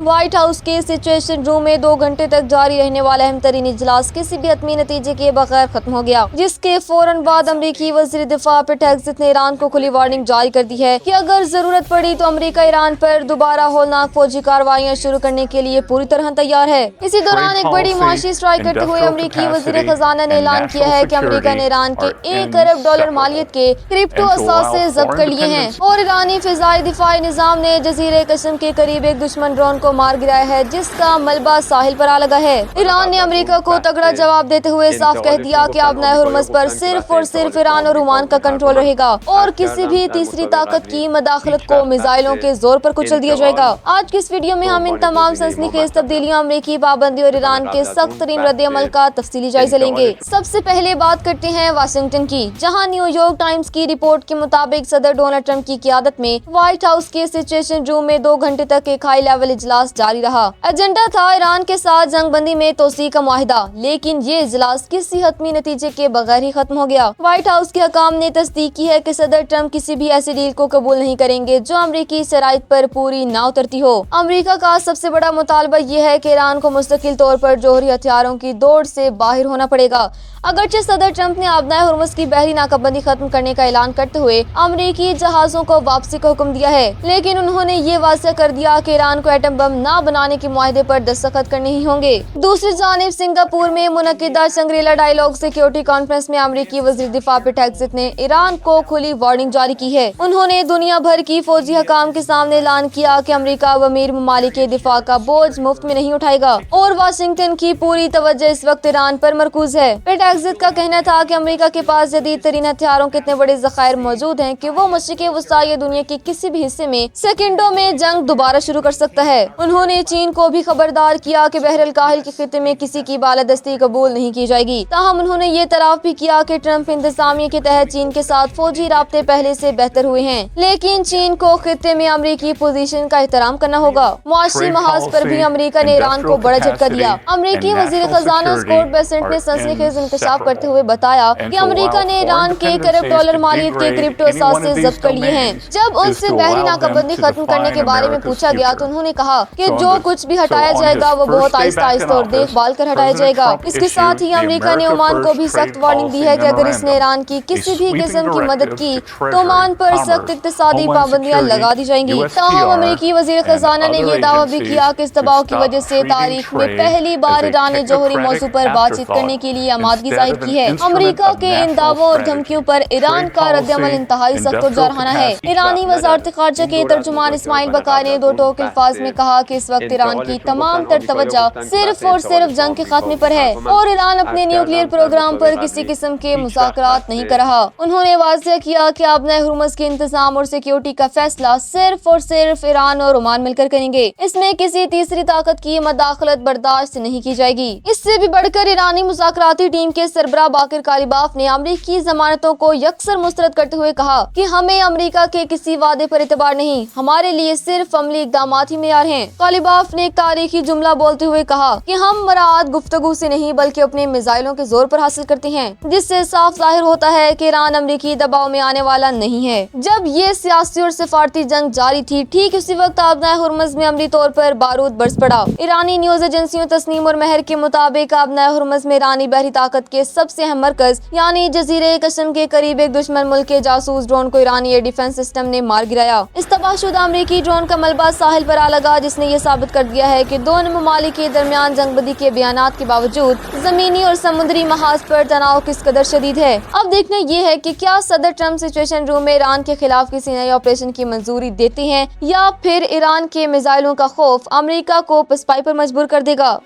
White house के situation room में 2 घंटे तक जारी रहने वाला अहम तरीन इजलास किसी भी हतमी नतीजे के बगैर खत्म हो गया, जिसके फौरन बाद अमरीकी वज़ीर दिफा पेट हेग्सेथ ने ईरान को खुली वार्निंग जारी कर दी है कि अगर जरूरत पड़ी तो अमरीका ईरान पर दोबारा होलनाक फौजी कार्रवाइयाँ शुरू करने के लिए पूरी तरह तैयार है। इसी दौरान एक बड़ी मुआशी स्ट्राइक करते हुए अमरीकी वज़ीर खजाना ने ऐलान किया है कि अमरीका ने ईरान के $1 अरब मालियत के क्रिप्टो असासे जब्त कर लिए हैं और ईरानी फिजाई दिफाई निजाम ने जजीरे कसम के करीब एक दुश्मन ड्रोन को मार गिराया है, जिसका मलबा साहिल पर आ लगा है। ईरान ने अमेरिका को तगड़ा जवाब देते हुए साफ कह दिया कि आबनाए हुर्मुज़ पर सिर्फ और सिर्फ ईरान और ओमान का कंट्रोल रहेगा और किसी भी तीसरी ताकत की मदाखलत को मिसाइलों के जोर पर कुचल दिया जाएगा। आज की इस वीडियो में हम इन तमाम सनसनीखेज तब्दीलियों, अमरीकी पाबंदी और ईरान के सख्त तरीन रद्द-ए-अमल का तफसीली जायजा लेंगे। सबसे पहले बात करते हैं वाशिंगटन की, जहां न्यूयॉर्क टाइम्स की रिपोर्ट के मुताबिक सदर डोनाल्ड ट्रंप की क़यादत में व्हाइट हाउस के सिचुएशन रूम में 2 घंटे तक एक हाई लेवल इजलास जारी रहा। एजेंडा था ईरान के साथ जंग बंदी में तोसी का मुआहिदा, लेकिन ये इजलास किसी हतमी नतीजे के बगैर ही खत्म हो गया। व्हाइट हाउस के हकाम ने तस्दीक की है कि सदर ट्रंप किसी भी ऐसी डील को कबूल नहीं करेंगे जो अमरीकी शराइत पर पूरी ना उतरती हो। अमरीका का सबसे बड़ा मुतालबा यह है कि ईरान को मुस्तकिल तौर पर जौहरी हथियारों की दौड़ से बाहर होना पड़ेगा। अगरचे सदर ट्रंप ने आबनाए हुर्मुज़ की बहरी नाकाबंदी खत्म करने का ऐलान करते हुए अमरीकी जहाजों को वापसी का हुक्म दिया है, लेकिन उन्होंने ये वाज़ेह कर दिया कि ईरान को एटम बम ना बनाने के मुआहदे पर दस्तखत करने ही होंगे। दूसरी जानिब सिंगापुर में मुनक्किदा शंग्रीला डायलॉग सिक्योरिटी कॉन्फ्रेंस में अमरीकी वज़ीर दिफा पेट हेग्सेथ ने ईरान को खुली वार्निंग जारी की है। उन्होंने दुनिया भर की फौजी हकाम के सामने ऐलान किया कि अमरीका व अमीर ममालिक के दिफा का बोझ मुफ्त में नहीं उठाएगा और वाशिंगटन की पूरी तवज्जो इस वक्त ईरान पर मरकूज है। पेट हेग्सेथ का कहना था कि अमेरिका के पास जदीद तरीन हथियारों के इतने बड़े ज़खायर मौजूद हैं कि वो मशरिक़ वस्ता या दुनिया के किसी भी हिस्से में सेकंडों में जंग दोबारा शुरू कर सकता है। उन्होंने चीन को भी खबरदार किया कि बहर अल काहिल के खित्ते में किसी की बालादस्ती कबूल नहीं की जाएगी। ताहम उन्होंने ये तराफ भी किया कि ट्रंप इंतजामिया के तहत चीन के साथ फौजी राब्ते पहले से बेहतर हुए हैं, लेकिन चीन को खित्ते में अमरीकी पोजीशन का एहतराम करना होगा। मुआशी महाज पर भी अमरीका ने ईरान को बड़ा झटका दिया। अमरीकी वज़ीर खजाना स्कॉट बेसेंट ने सनसनीखेज इंकशाफ करते हुए बताया कि अमेरिका ने ईरान के $1 अरब मालियत के क्रिप्टो असासे जब्त कर लिए हैं। जब उनसे बहरी नाकाबंदी खत्म करने के बारे में पूछा गया तो उन्होंने कहा कि जो कुछ भी हटाया जाएगा वो बहुत आहिस्ता आहिस्ता और देखभाल कर हटाया जाएगा। इसके साथ ही अमेरिका ने ओमान को भी सख्त वार्निंग दी है कि अगर इसने ईरान की किसी भी किस्म की मदद की तो ओमान पर सख्त इक्तिसादी पाबंदियां लगा दी जाएंगी। ताहम अमेरिकी वज़ीर खजाना ने यह दावा भी किया कि इस दबाव की वजह से तारीख में पहली बार ईरान ने जौहरी मौजू पर बातचीत करने के लिए आमादगी जाहिर की है। अमेरिका के इन दावों और धमकियों पर ईरान का रद्द-ए-अमल इंतहाई सख्त और जारहाना है। ईरानी वज़ारत ख़ारजा के तर्जुमान इस्माइल बका ने 2 टोक अल्फाज में कहा कि इस वक्त ईरान की तमाम तर तवज्जो सिर्फ और सिर्फ जंग के खात्मे पर है और ईरान अपने न्यूक्लियर प्रोग्राम पर किसी किस्म के मुज़ाकरात नहीं कर रहा। उन्होंने वाज़ेह किया कि आबनाए हुर्मुज़ के इंतजाम और सिक्योरिटी का फैसला सिर्फ और सिर्फ ईरान और ओमान मिलकर करेंगे। इसमें किसी तीसरी ताकत की मदाखलत बर्दाश्त नहीं की जाएगी। इससे भी बढ़कर ईरानी मुज़ाकराती टीम के सरबराह बाकिर कालिबाफ ने अमरीकी जमानतों को यकसर मुस्तरद करते हुए कहा कि हमें अमरीका के किसी वादे पर एतबार नहीं, हमारे लिए सिर्फ अमली इक़दामात ही मेयार हैं। कालिबाफ ने एक तारीखी जुमला बोलते हुए कहा कि हम मराद गुफ्तगू से नहीं बल्कि अपने मिसाइलों के जोर पर हासिल करते हैं, जिससे साफ जाहिर होता है कि ईरान अमरीकी दबाव में आने वाला नहीं है। जब ये सियासी और सिफारती जंग जारी थी, ठीक उसी वक्त आबनाए हुर्मुज़ में अमली तौर पर बारूद बरस पड़ा। ईरानी न्यूज एजेंसियों तस्नीम और महर के मुताबिक आबनाए हुर्मुज़ में ईरानी बहरी ताकत के सबसे अहम मरकज यानी जजीरे कसम के करीब एक दुश्मन मुल्क के जासूस ड्रोन को ईरानी एयर डिफेंस सिस्टम ने मार गिराया। इस तबाहशुदा अमरीकी ड्रोन का मलबा साहिल पर आ लगा, जिसने ये साबित कर दिया है कि दोनों ममालिक के दरमियान जंगबंदी के बयानात के बावजूद जमीनी और समुद्री महाज पर तनाव किस कदर शदीद है। अब देखना ये है कि क्या सदर ट्रंप सिचुएशन रूम में ईरान के खिलाफ किसी नए ऑपरेशन की मंजूरी देते हैं या फिर ईरान के मिसाइलों का खौफ अमरीका को पसपाई पर मजबूर कर देगा।